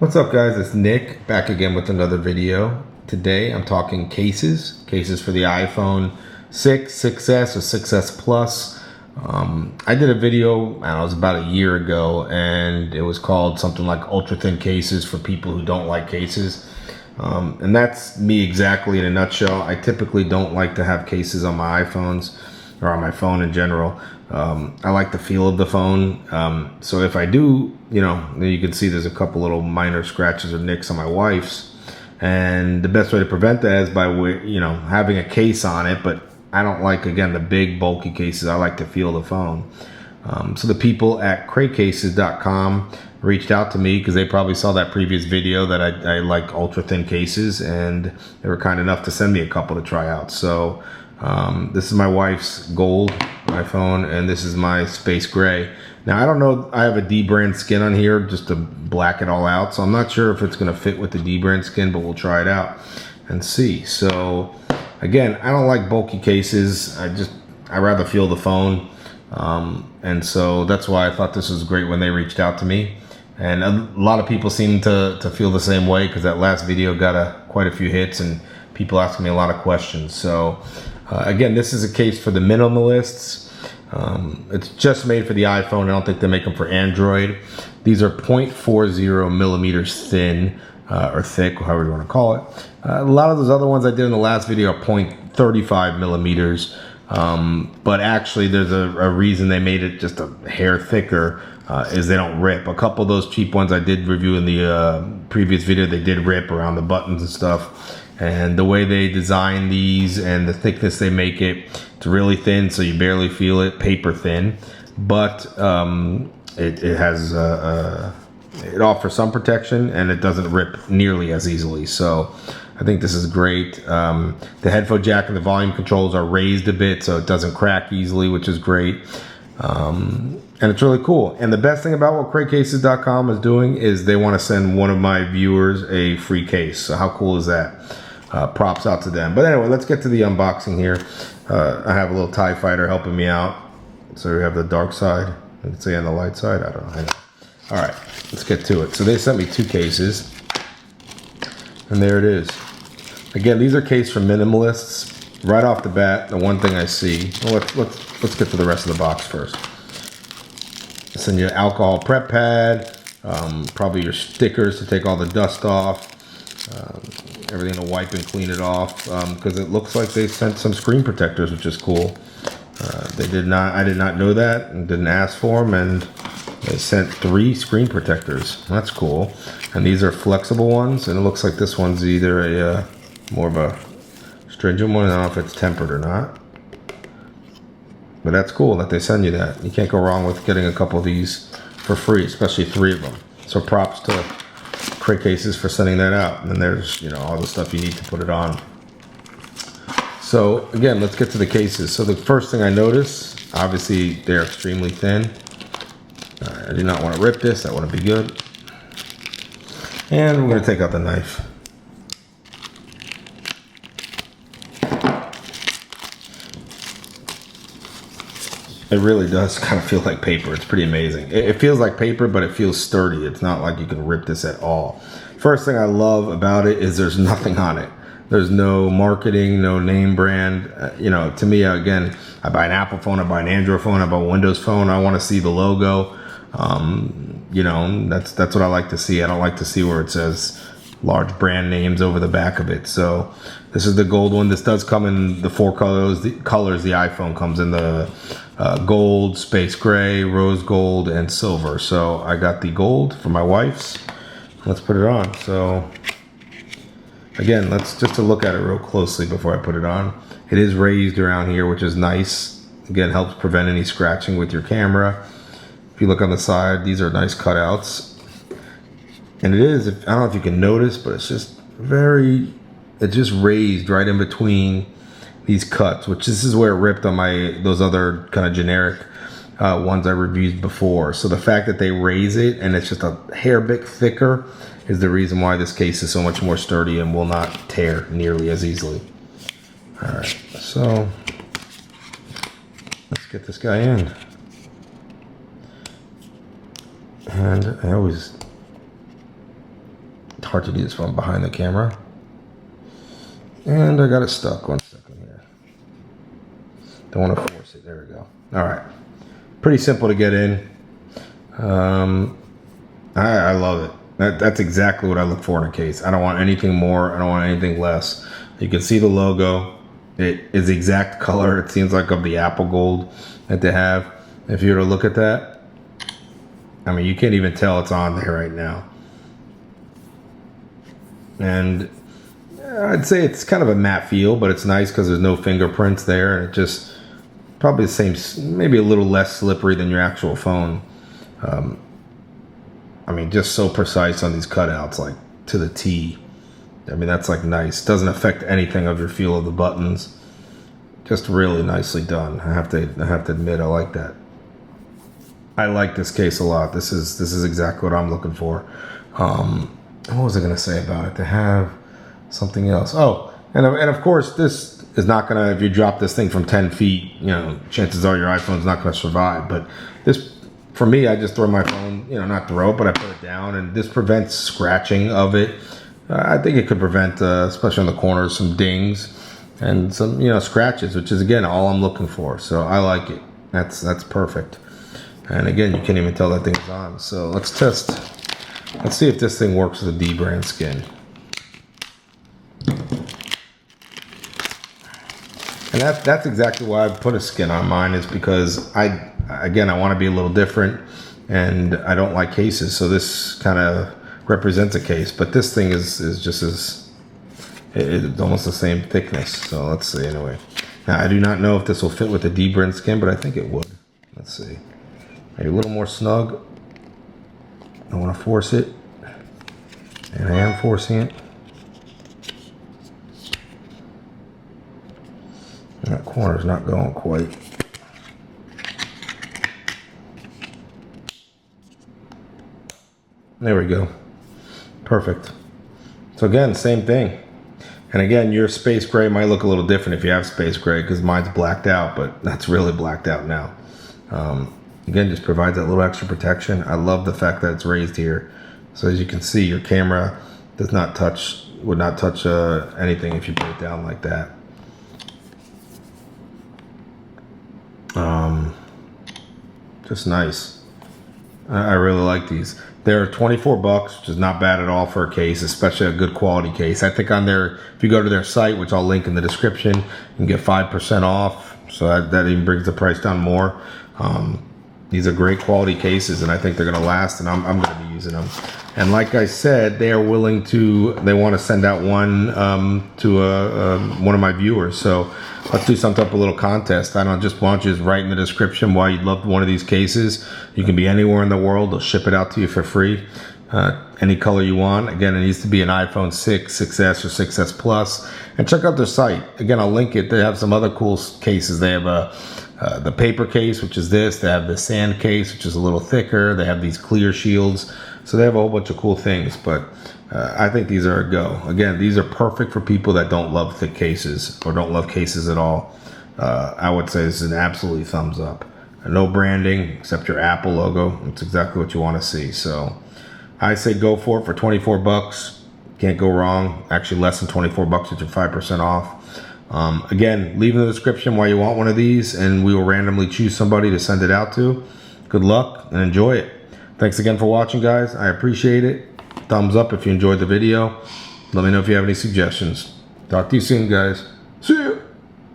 What's up, guys? It's Nick back again with another video. Today I'm talking cases for the iPhone 6, 6S, or 6S Plus. I did a video, I don't know, it was about a year ago, and it was called something like ultra thin cases for people who don't like cases. And that's me exactly in a nutshell. I typically don't like to have cases on my iPhones or on my phone in general. I like the feel of the phone. So if I do, you can see there's a couple little minor scratches or nicks on my wife's. And the best way to prevent that is by, having a case on it. But I don't like, again, the big bulky cases. I like to feel the phone. So the people at CrayCases.com reached out to me because they probably saw that previous video that I like ultra thin cases, and they were kind enough to send me a couple to try out. So this is my wife's gold iPhone, and this is my space gray. Now, I don't know, I have a D brand skin on here just to black it all out, so I'm not sure if it's going to fit with the D brand skin, but we'll try it out and see. So again, I don't like bulky cases. I rather feel the phone. And so that's why I thought this was great when they reached out to me. And a lot of people seem to feel the same way, because that last video got quite a few hits and people asking me a lot of questions. So again, this is a case for the minimalists. It's just made for the iPhone. I don't think they make them for Android. These are 0.40 millimeters thin, or thick, however you want to call it. A lot of those other ones I did in the last video are 0.35 millimeters. But actually there's a reason they made it just a hair thicker, is they don't rip. A couple of those cheap ones I did review in the previous video, they did rip around the buttons and stuff. And the way they design these and the thickness they make it, it's really thin, so you barely feel it, paper thin. But it has it offers some protection, and it doesn't rip nearly as easily. So I think this is great. The headphone jack and the volume controls are raised a bit, so it doesn't crack easily, which is great. And it's really cool. And the best thing about what CrayCases.com is doing is they want to send one of my viewers a free case. So how cool is that? Props out to them. But anyway, let's get to the unboxing here. I have a little TIE fighter helping me out. So we have the dark side. I can say on the light side. I don't know. All right, let's get to it. So they sent me two cases. And there it is. Again, these are cases for minimalists. Right off the bat, the one thing I see. Well, let's get to the rest of the box first. Send you an alcohol prep pad, probably your stickers to take all the dust off, everything to wipe and clean it off. Because it looks like they sent some screen protectors, which is cool. They did not. I did not know that and didn't ask for them, and they sent 3 screen protectors. That's cool. And these are flexible ones, and it looks like this one's either a more of a stringent one. I don't know if it's tempered or not. But that's cool that they send you that. You can't go wrong with getting a couple of these for free, especially 3 of them. So props to Cray Cases for sending that out. And then there's, all the stuff you need to put it on. So again, let's get to the cases. So the first thing I notice, obviously they're extremely thin. I do not want to rip this. That wouldn't be good. And we're going to take out the knife. It really does kind of feel like paper. It's pretty amazing. It feels like paper, but it feels sturdy. It's not like you can rip this at all. First thing I love about it is there's nothing on it. There's no marketing, no name brand. To me, again, I buy an Apple phone, I buy an Android phone, I buy a Windows phone. I want to see the logo. That's what I like to see. I don't like to see where it says large brand names over the back of it. So this is the gold one. This does come in the 4 colors. The iPhone comes in the gold, space gray, rose gold, and silver. So I got the gold for my wife's. Let's put it on. So again, let's just to look at it real closely before I put it on. It is raised around here, which is nice. Again, helps prevent any scratching with your camera. If you look on the side, these are nice cutouts. And it is, I don't know if you can notice, but it's just raised right in between these cuts, which this is where it ripped on those other kind of generic ones I reviewed before. So the fact that they raise it and it's just a hair bit thicker is the reason why this case is so much more sturdy and will not tear nearly as easily. All right, so let's get this guy in. And I always It's hard to do this from behind the camera. And I got it stuck. 1 second here. Don't want to force it. There we go. All right. Pretty simple to get in. I love it. That's exactly what I look for in a case. I don't want anything more. I don't want anything less. You can see the logo. It is the exact color. It seems like of the apple gold that they have. If you were to look at that, I mean, you can't even tell it's on there right now. And I'd say it's kind of a matte feel, but it's nice because there's no fingerprints there, and it just probably the same, maybe a little less slippery than your actual phone. I mean, just so precise on these cutouts, like to the T. I mean, that's like nice. Doesn't affect anything of your feel of the buttons. Just really nicely done. I have to admit, I like that. I like this case a lot. This is exactly what I'm looking for. What was I gonna say about it? They have something else. Oh, and of course, this is not gonna. If you drop this thing from 10 feet, you know, chances are your iPhone's not gonna survive. But this, for me, I just throw my phone, you know, not throw it, but I put it down, and this prevents scratching of it. I think it could prevent, especially on the corners, some dings and some, you know, scratches, which is again all I'm looking for. So I like it. That's perfect. And again, you can't even tell that thing's on. So let's test. Let's see if this thing works with a D brand skin. And that's exactly why I put a skin on mine, is because I want to be a little different, and I don't like cases. So this kind of represents a case, but this thing is just as, it's almost the same thickness. So let's see anyway. Now I do not know if this will fit with the D brand skin, but I think it would. Let's see. Maybe a little more snug. I want to force it, and I am forcing it. That corner's not going quite. There we go. Perfect. So again, same thing. And again, your space gray might look a little different if you have space gray, because mine's blacked out, but that's really blacked out now. Again, just provides that little extra protection. I love the fact that it's raised here. So as you can see, your camera would not touch anything if you put it down like that. Just nice. I really like these. They're 24 bucks, which is not bad at all for a case, especially a good quality case. I think on their, if you go to their site, which I'll link in the description, you can get 5% off. So that even brings the price down more. These are great quality cases, and I think they're going to last, and I'm going to be using them. And like I said, they are willing to, they want to send out one to one of my viewers. So let's do something up, a little contest. I don't just want you to write in the description why you'd love one of these cases. You can be anywhere in the world. They'll ship it out to you for free. Any color you want. Again, it needs to be an iPhone 6, 6S, or 6S Plus. And check out their site. Again, I'll link it. They have some other cool cases. They have the PaperCase, which is this. They have the sand case, which is a little thicker. They have these clear shields. So they have a whole bunch of cool things. But I think these are a go. Again, these are perfect for people that don't love thick cases or don't love cases at all. I would say this is an absolutely thumbs up. No branding except your Apple logo. It's exactly what you want to see. So I say go for it for 24 bucks. Can't go wrong. Actually, less than 24 bucks with your 5% off. Again, leave in the description why you want one of these, and we will randomly choose somebody to send it out to. Good luck and enjoy it. Thanks again for watching, guys. I appreciate it. Thumbs up if you enjoyed the video. Let me know if you have any suggestions. Talk to you soon, guys. See you.